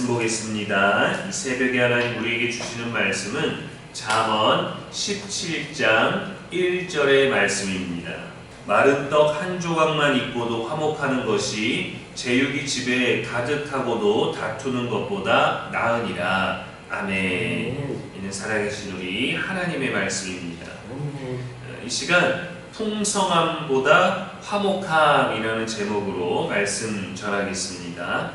보겠습니다. 이 새벽에 하나님 우리에게 주시는 말씀은 잠언 17장 1절의 말씀입니다. 마른 떡 한 조각만 있고도 화목하는 것이 제육이 집에 가득하고도 다투는 것보다 나으니라. 아멘. 이는 살아계신 우리 하나님의 말씀입니다. 이 시간 풍성함보다 화목함이라는 제목으로 말씀 전하겠습니다.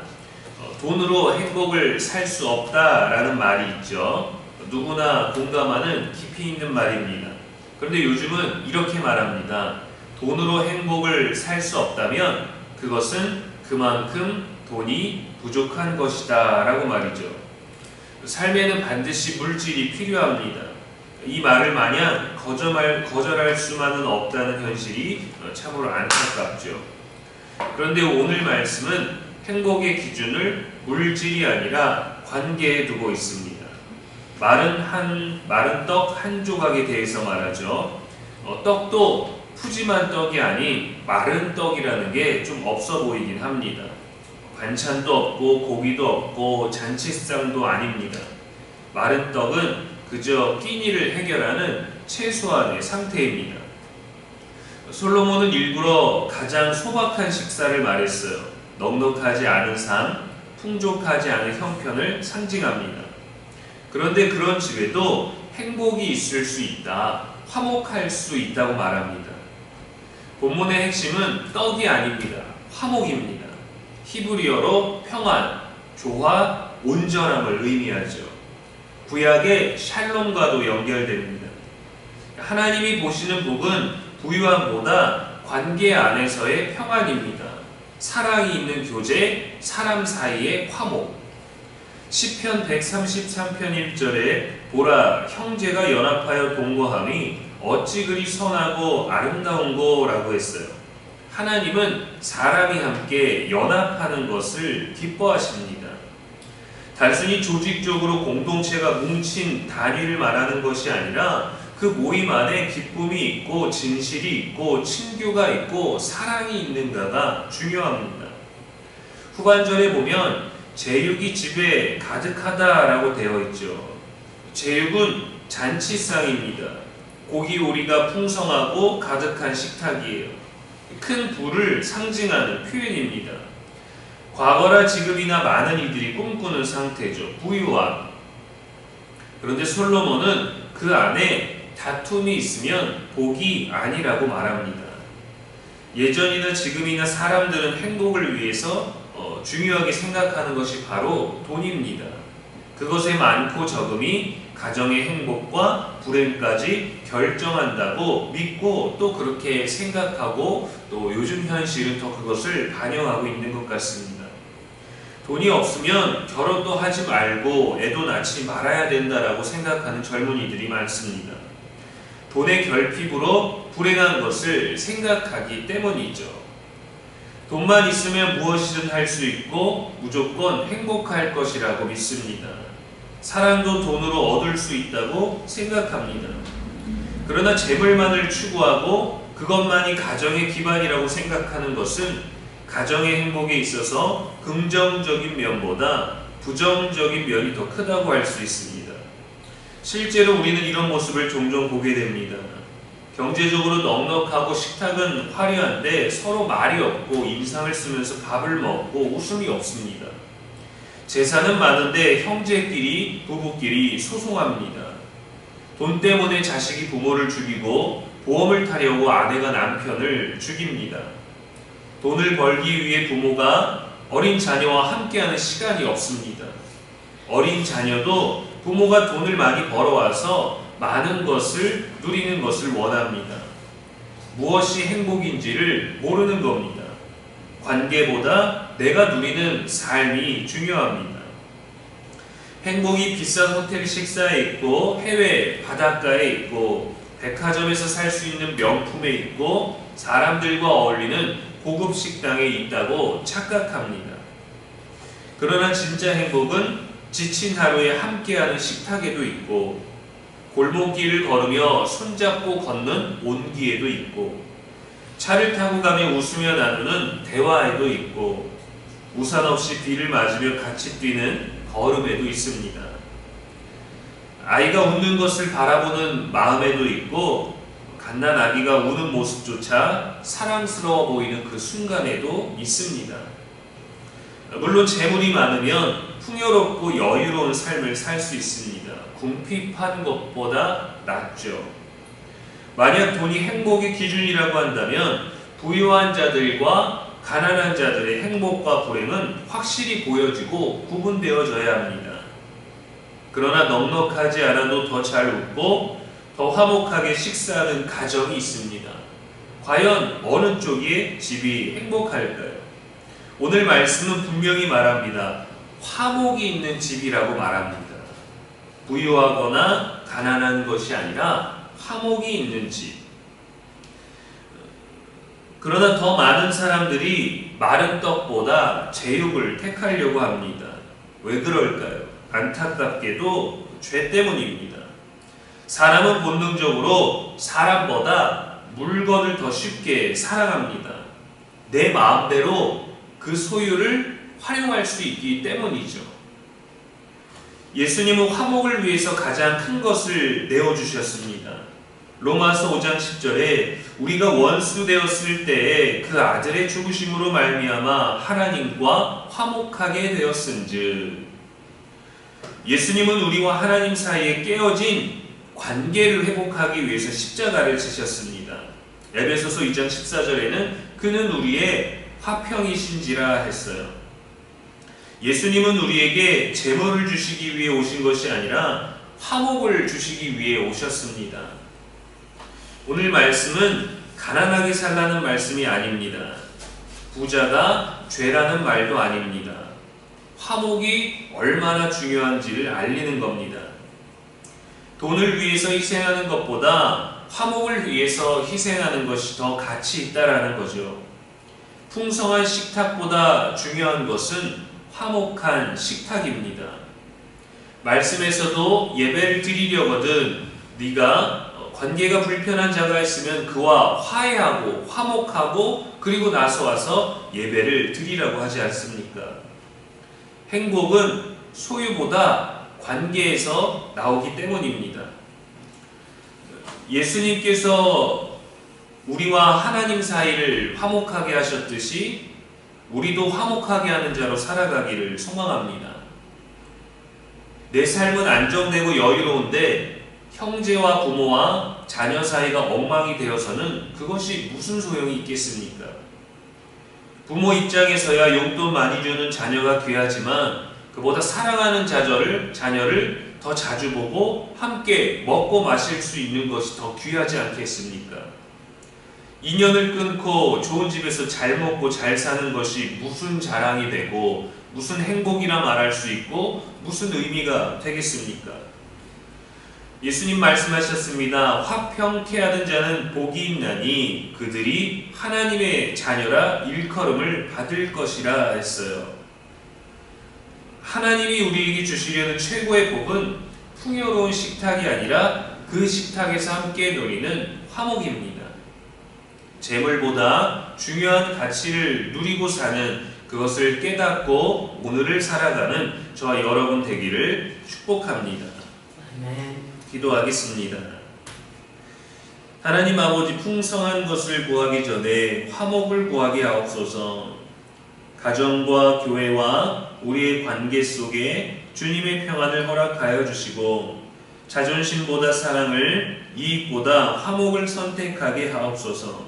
돈으로 행복을 살 수 없다라는 말이 있죠. 누구나 공감하는 깊이 있는 말입니다. 그런데 요즘은 이렇게 말합니다. 돈으로 행복을 살 수 없다면 그것은 그만큼 돈이 부족한 것이다 라고 말이죠. 삶에는 반드시 물질이 필요합니다. 이 말을 마냥 거절할 수만은 없다는 현실이 참으로 안타깝죠. 그런데 오늘 말씀은 행복의 기준을 물질이 아니라 관계에 두고 있습니다. 마른 떡 한 조각에 대해서 말하죠. 떡도 푸짐한 떡이 아닌 마른 떡이라는 게 좀 없어 보이긴 합니다. 반찬도 없고 고기도 없고 잔치상도 아닙니다. 마른 떡은 그저 끼니를 해결하는 최소한의 상태입니다. 솔로몬은 일부러 가장 소박한 식사를 말했어요. 넉넉하지 않은 삶, 풍족하지 않은 형편을 상징합니다. 그런데 그런 집에도 행복이 있을 수 있다, 화목할 수 있다고 말합니다. 본문의 핵심은 떡이 아닙니다. 화목입니다. 히브리어로 평안, 조화, 온전함을 의미하죠. 구약의 샬롬과도 연결됩니다. 하나님이 보시는 복은 부유함보다 관계 안에서의 평안입니다. 사랑이 있는 교제, 사람 사이의 화목. 시편 133편 1절에 보라 형제가 연합하여 동거함이 어찌 그리 선하고 아름다운고 라고 했어요. 하나님은 사람이 함께 연합하는 것을 기뻐하십니다. 단순히 조직적으로 공동체가 뭉친 단위를 말하는 것이 아니라 그 모임 안에 기쁨이 있고 진실이 있고 친교가 있고 사랑이 있는가가 중요합니다. 후반절에 보면 제육이 집에 가득하다라고 되어 있죠. 제육은 잔치상입니다. 고기 요리가 풍성하고 가득한 식탁이에요. 큰 부를 상징하는 표현입니다. 과거나 지금이나 많은 이들이 꿈꾸는 상태죠. 부유함. 그런데 솔로몬은 그 안에 다툼이 있으면 복이 아니라고 말합니다. 예전이나 지금이나 사람들은 행복을 위해서 중요하게 생각하는 것이 바로 돈입니다. 그것의 많고 적음이 가정의 행복과 불행까지 결정한다고 믿고 또 그렇게 생각하고 또 요즘 현실은 더 그것을 반영하고 있는 것 같습니다. 돈이 없으면 결혼도 하지 말고 애도 낳지 말아야 된다라고 생각하는 젊은이들이 많습니다. 돈의 결핍으로 불행한 것을 생각하기 때문이죠. 돈만 있으면 무엇이든 할 수 있고 무조건 행복할 것이라고 믿습니다. 사랑도 돈으로 얻을 수 있다고 생각합니다. 그러나 재물만을 추구하고 그것만이 가정의 기반이라고 생각하는 것은 가정의 행복에 있어서 긍정적인 면보다 부정적인 면이 더 크다고 할 수 있습니다. 실제로 우리는 이런 모습을 종종 보게 됩니다. 경제적으로 넉넉하고 식탁은 화려한데 서로 말이 없고 인상을 쓰면서 밥을 먹고 웃음이 없습니다. 재산은 많은데 형제끼리, 부부끼리 소송합니다. 돈 때문에 자식이 부모를 죽이고 보험을 타려고 아내가 남편을 죽입니다. 돈을 벌기 위해 부모가 어린 자녀와 함께하는 시간이 없습니다. 어린 자녀도 부모가 돈을 많이 벌어와서 많은 것을 누리는 것을 원합니다. 무엇이 행복인지를 모르는 겁니다. 관계보다 내가 누리는 삶이 중요합니다. 행복이 비싼 호텔 식사에 있고 해외 바닷가에 있고 백화점에서 살 수 있는 명품에 있고 사람들과 어울리는 고급 식당에 있다고 착각합니다. 그러나 진짜 행복은 지친 하루에 함께하는 식탁에도 있고 골목길을 걸으며 손잡고 걷는 온기에도 있고 차를 타고 가며 웃으며 나누는 대화에도 있고 우산 없이 비를 맞으며 같이 뛰는 걸음에도 있습니다. 아이가 웃는 것을 바라보는 마음에도 있고, 갓난 아기가 우는 모습조차 사랑스러워 보이는 그 순간에도 있습니다. 물론 재물이 많으면 풍요롭고 여유로운 삶을 살 수 있습니다. 궁핍한 것보다 낫죠. 만약 돈이 행복의 기준이라고 한다면 부유한 자들과 가난한 자들의 행복과 불행은 확실히 보여지고 구분되어져야 합니다. 그러나 넉넉하지 않아도 더 잘 웃고 더 화목하게 식사하는 가정이 있습니다. 과연 어느 쪽이 집이 행복할까요? 오늘 말씀은 분명히 말합니다. 화목이 있는 집이라고 말합니다. 부유하거나 가난한 것이 아니라 화목이 있는 집. 그러나 더 많은 사람들이 마른 떡보다 제육을 택하려고 합니다. 왜 그럴까요? 안타깝게도 죄 때문입니다. 사람은 본능적으로 사람보다 물건을 더 쉽게 사랑합니다. 내 마음대로 그 소유를 활용할 수 있기 때문이죠. 예수님은 화목을 위해서 가장 큰 것을 내어주셨습니다. 로마서 5장 10절에 우리가 원수 되었을 때에 그 아들의 죽으심으로 말미암아 하나님과 화목하게 되었은즉, 예수님은 우리와 하나님 사이에 깨어진 관계를 회복하기 위해서 십자가를 지셨습니다. 에베소서 2장 14절에는 그는 우리의 화평이신지라 했어요. 예수님은 우리에게 재물을 주시기 위해 오신 것이 아니라 화목을 주시기 위해 오셨습니다. 오늘 말씀은 가난하게 살라는 말씀이 아닙니다. 부자가 죄라는 말도 아닙니다. 화목이 얼마나 중요한지를 알리는 겁니다. 돈을 위해서 희생하는 것보다 화목을 위해서 희생하는 것이 더 가치 있다라는 거죠. 풍성한 식탁보다 중요한 것은 화목한 식탁입니다. 말씀에서도 예배를 드리려거든 네가 관계가 불편한 자가 있으면 그와 화해하고 화목하고 그리고 나서 와서 예배를 드리라고 하지 않습니까? 행복은 소유보다 관계에서 나오기 때문입니다. 예수님께서 우리와 하나님 사이를 화목하게 하셨듯이 우리도 화목하게 하는 자로 살아가기를 소망합니다. 내 삶은 안정되고 여유로운데 형제와 부모와 자녀 사이가 엉망이 되어서는 그것이 무슨 소용이 있겠습니까? 부모 입장에서야 용돈 많이 주는 자녀가 귀하지만 그보다 사랑하는 자녀를 더 자주 보고 함께 먹고 마실 수 있는 것이 더 귀하지 않겠습니까? 인연을 끊고 좋은 집에서 잘 먹고 잘 사는 것이 무슨 자랑이 되고 무슨 행복이라 말할 수 있고 무슨 의미가 되겠습니까? 예수님 말씀하셨습니다. 화평케 하는 자는 복이 있나니 그들이 하나님의 자녀라 일컬음을 받을 것이라 했어요. 하나님이 우리에게 주시려는 최고의 복은 풍요로운 식탁이 아니라 그 식탁에서 함께 누리는 화목입니다. 재물보다 중요한 가치를 누리고 사는 그것을 깨닫고 오늘을 살아가는 저와 여러분 되기를 축복합니다. 아멘. 기도하겠습니다. 하나님 아버지, 풍성한 것을 구하기 전에 화목을 구하게 하옵소서. 가정과 교회와 우리의 관계 속에 주님의 평안을 허락하여 주시고 자존심보다 사랑을, 이익보다 화목을 선택하게 하옵소서.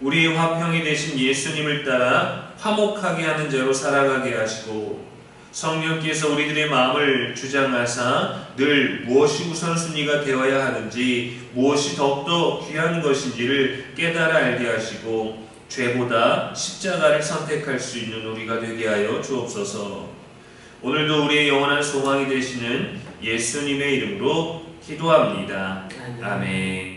우리의 화평이 되신 예수님을 따라 화목하게 하는 자로 살아가게 하시고 성령께서 우리들의 마음을 주장하사 늘 무엇이 우선순위가 되어야 하는지, 무엇이 더욱더 귀한 것인지를 깨달아 알게 하시고 죄보다 십자가를 선택할 수 있는 우리가 되게 하여 주옵소서. 오늘도 우리의 영원한 소망이 되시는 예수님의 이름으로 기도합니다. 아멘.